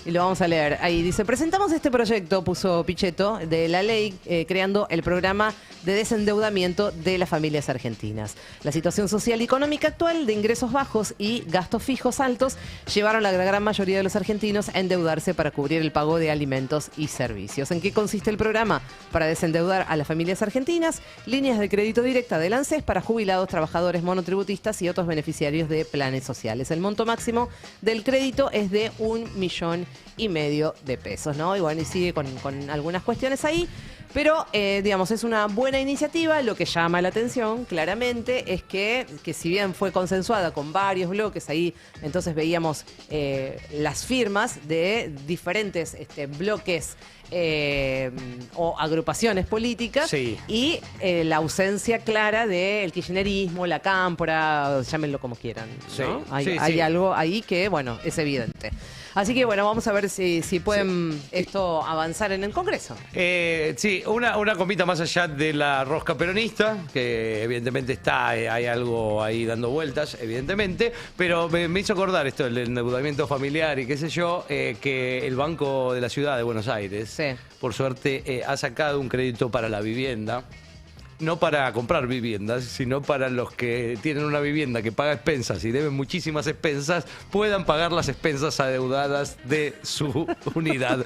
Y lo vamos a leer. Ahí dice, presentamos este proyecto, puso Pichetto, de la ley creando el programa de desendeudamiento de las familias argentinas. La situación social y económica actual de ingresos bajos y gastos fijos altos llevaron a la gran mayoría de los argentinos a endeudarse para cubrir el pago de alimentos y servicios. ¿En qué consiste el programa? Para desendeudar a las familias argentinas, líneas de crédito directa del ANSES para jubilados, trabajadores monotributistas y otros beneficiarios de planes sociales. El monto máximo del crédito es de 1,5 millones de pesos, ¿no? Y bueno, y sigue con algunas cuestiones ahí, pero digamos, es una buena iniciativa. Lo que llama la atención, claramente, es que si bien fue consensuada con varios bloques, ahí entonces veíamos las firmas de diferentes bloques o agrupaciones políticas, Sí. y la ausencia clara del kirchnerismo, la cámpora, llámenlo como quieran, ¿no? Sí, Hay sí. algo ahí que, bueno, es evidente. Así que, bueno, vamos a ver si pueden esto avanzar en el Congreso. Sí, una compita más allá de la rosca peronista, que evidentemente hay algo ahí dando vueltas, evidentemente, pero me hizo acordar esto del endeudamiento familiar y qué sé yo, que el Banco de la Ciudad de Buenos Aires, Sí. por suerte, ha sacado un crédito para la vivienda. No para comprar viviendas, sino para los que tienen una vivienda que paga expensas y deben muchísimas expensas, puedan pagar las expensas adeudadas de su unidad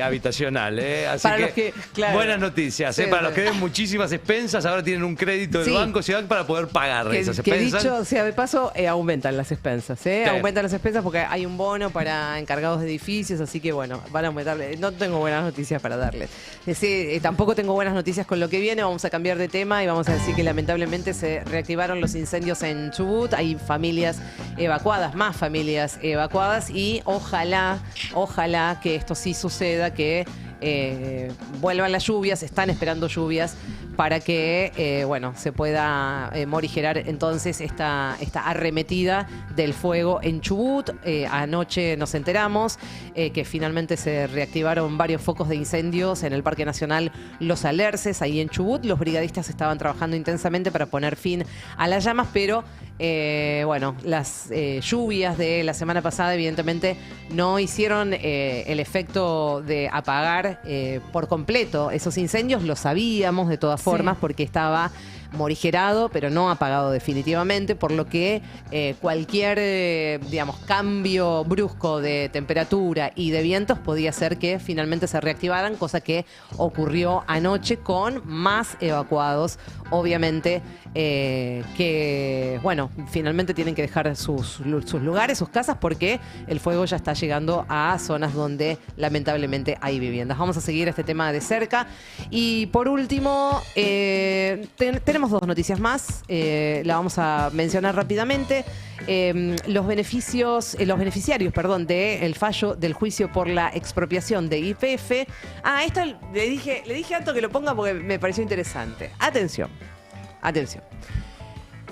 habitacional. Así Para que, los que, claro. buenas noticias. Sí, para sí. los que deben muchísimas expensas, ahora tienen un crédito del Sí. Banco Ciudad para poder pagar esas Que expensas. dicho sea de paso, aumentan las expensas, ¿eh? Sí. Aumentan las expensas porque hay un bono para encargados de edificios, así que bueno, van a aumentar. No tengo buenas noticias para darles. Tampoco tengo buenas noticias con lo que viene. Vamos a cambiar de tema y vamos a decir que lamentablemente se reactivaron los incendios en Chubut. Hay familias evacuadas, más familias evacuadas, y ojalá que esto sí suceda, que vuelvan las lluvias. Están esperando lluvias para que, bueno, se pueda morigerar entonces esta arremetida del fuego en Chubut. Anoche nos enteramos que finalmente se reactivaron varios focos de incendios en el Parque Nacional Los Alerces, ahí en Chubut. Los brigadistas estaban trabajando intensamente para poner fin a las llamas, pero bueno, las lluvias de la semana pasada evidentemente no hicieron el efecto de apagar por completo esos incendios. Lo sabíamos de todas formas porque estaba morigerado, pero no apagado definitivamente, por lo que cualquier, digamos, cambio brusco de temperatura y de vientos podía hacer que finalmente se reactivaran, cosa que ocurrió anoche con más evacuados, obviamente, que, bueno, finalmente tienen que dejar sus lugares, sus casas, porque el fuego ya está llegando a zonas donde lamentablemente hay viviendas. Vamos a seguir este tema de cerca. Y por último, tenemos dos noticias más, la vamos a mencionar rápidamente. Los beneficiarios, del fallo del juicio por la expropiación de YPF. Esto le dije a Anto que lo ponga porque me pareció interesante. Atención.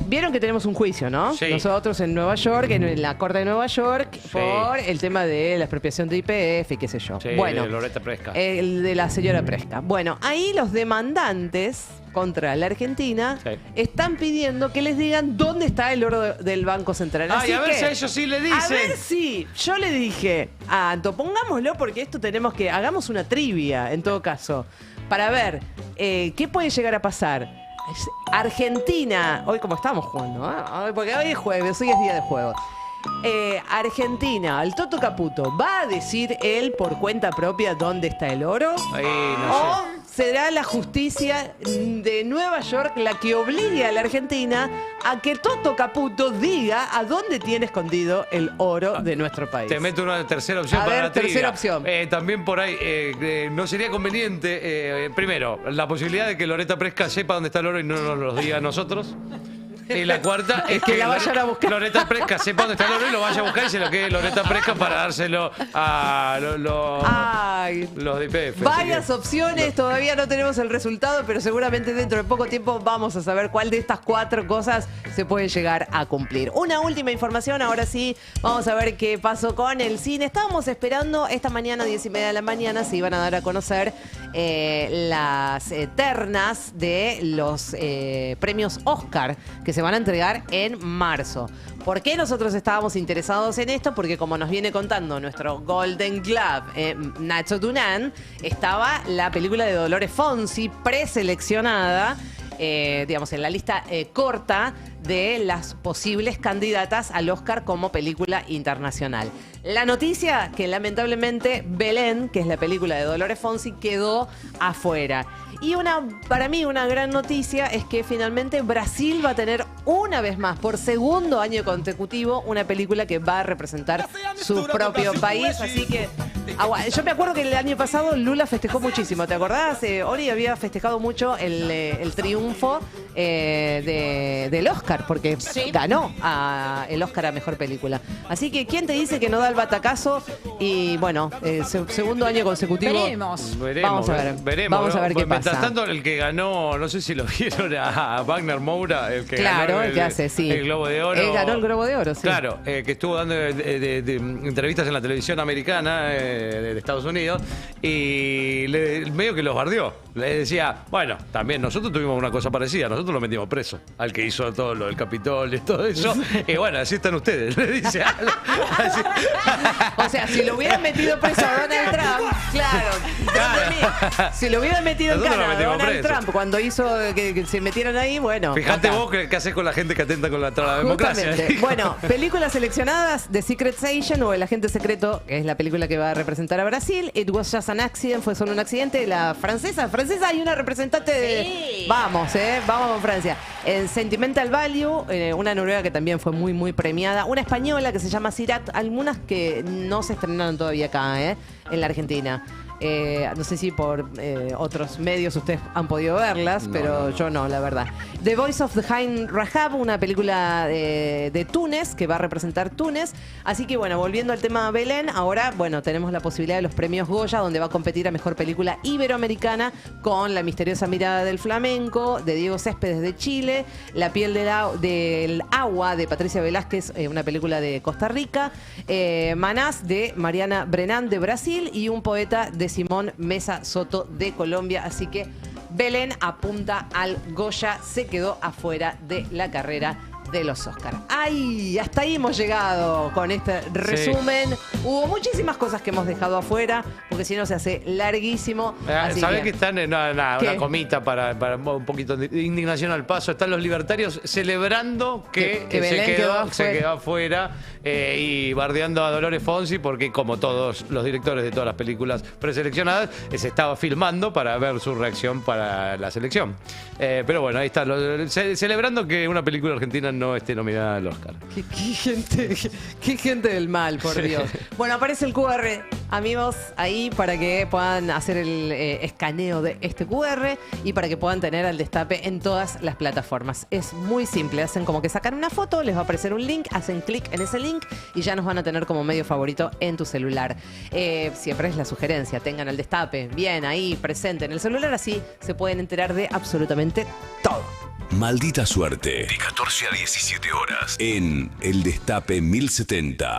Vieron que tenemos un juicio, ¿no? Sí. Nosotros en Nueva York, en la Corte de Nueva York, por el tema de la expropiación de YPF y qué sé yo. Sí, bueno, de Loretta Presca. El de la señora Presca. Bueno, ahí los demandantes contra la Argentina están pidiendo que les digan dónde está el oro del Banco Central. Ay, Así a ver que, si a ellos sí le dicen. A ver si, yo le dije a Anto, pongámoslo porque esto hagamos una trivia en todo caso, para ver qué puede llegar a pasar. Argentina, hoy como estamos jugando, porque hoy es jueves, hoy es día de juego. Argentina, el Toto Caputo, ¿va a decir él por cuenta propia dónde está el oro? Ay, no ¿O será la justicia de Nueva York la que obligue a la Argentina a que Toto Caputo diga a dónde tiene escondido el oro de nuestro país? Te meto una tercera opción A para ver, la trivia. tercera opción. También por ahí, no sería conveniente, primero, la posibilidad de que Loretta Presca sepa dónde está el oro y no nos lo diga a nosotros. Y la cuarta es que la vayan a buscar. Loretta Presca sepa dónde está el oro y lo vaya a buscar y se lo quede Loretta Presca para dárselo a los de IPF. Varias opciones, todavía no tenemos el resultado, pero seguramente dentro de poco tiempo vamos a saber cuál de estas 4 cosas se puede llegar a cumplir. Una última información, ahora sí, vamos a ver qué pasó con el cine. Estábamos esperando esta mañana, 10:30 de la mañana, se iban a dar a conocer las ternas de los premios Oscar que se van a entregar en marzo. ¿Por qué nosotros estábamos interesados en esto? Porque como nos viene contando nuestro Golden Globe, Nacho Dunán, estaba la película de Dolores Fonsi preseleccionada, digamos, en la lista corta de las posibles candidatas al Oscar como película internacional. La noticia que lamentablemente Belén, que es la película de Dolores Fonsi, quedó afuera. Y para mí una gran noticia es que finalmente Brasil va a tener una vez más, por segundo año consecutivo, una película que va a representar su propio país. Así que yo me acuerdo que el año pasado Lula festejó muchísimo, ¿te acordás? Ori había festejado mucho el triunfo del Oscar, porque ganó el Oscar a Mejor Película. Así que, ¿quién te dice que no da el batacazo? Y bueno, segundo año consecutivo. Veremos. Vamos a ver. Veremos. Vamos a ver qué pasa. Mientras tanto, el que ganó, no sé si lo vieron, a Wagner Moura, el que Claro, ganó el que hace, sí. el Globo de Oro. Él ganó el Globo de Oro, sí. Claro, que estuvo dando de entrevistas en la televisión americana de Estados Unidos y medio que los bardeó. Le decía, bueno, también nosotros tuvimos una cosa parecida, nosotros lo metimos preso, al que hizo todo lo del Capitolio y todo eso. Y bueno, así están ustedes, le dice. Así. O sea, si lo hubieran metido preso a Donald Trump, claro. Si lo hubieran metido en Nosotros lo cana a metimos Donald preso. Trump cuando hizo que se metieran ahí, bueno. Fíjate acá. vos qué haces con la gente que atenta contra la democracia. Justamente. Bueno, películas seleccionadas: The Secret Agent o El Agente Secreto, que es la película que va a representar a Brasil. It Was Just an Accident, fue solo un accidente. La francesa hay una representante de... Sí. Vamos con Francia. En Sentimental Value, una noruega que también fue muy, muy premiada. Una española que se llama Sirat. Algunas que no se estrenaron todavía acá, en la Argentina. No sé si por otros medios ustedes han podido verlas, pero yo no, la verdad. The Voice of the Hind Rahab, una película de Túnez, que va a representar Túnez. Así que bueno, volviendo al tema Belén, ahora, bueno, tenemos la posibilidad de los premios Goya, donde va a competir a Mejor Película Iberoamericana con La misteriosa mirada del flamenco, de Diego Céspedes de Chile, La piel del agua, de Patricia Velázquez, una película de Costa Rica, Manás, de Mariana Brenán, de Brasil, y Un poeta, de Simón Mesa Soto, de Colombia. Así que Belén apunta al Goya, se quedó afuera de la carrera de los Oscars. ¡Ay! Hasta ahí hemos llegado con este resumen. Sí. Hubo muchísimas cosas que hemos dejado afuera, porque si no se hace larguísimo. ¿Sabés que están en una comita para un poquito de indignación al paso? Están los libertarios celebrando que se quedó afuera y bardeando a Dolores Fonsi, porque como todos los directores de todas las películas preseleccionadas, se estaba filmando para ver su reacción para la selección. Pero bueno, ahí está, celebrando que una película argentina no esté nominada al Oscar. Qué gente del mal, por Dios. Bueno, aparece el QR, amigos, ahí para que puedan hacer el escaneo de este QR y para que puedan tener al Destape en todas las plataformas. Es muy simple, hacen como que sacan una foto, les va a aparecer un link, hacen clic en ese link y ya nos van a tener como medio favorito en tu celular. Siempre es la sugerencia, tengan al Destape bien ahí presente en el celular, así se pueden enterar de absolutamente todo. Maldita suerte. De 14 a 17 horas. En El Destape 1070.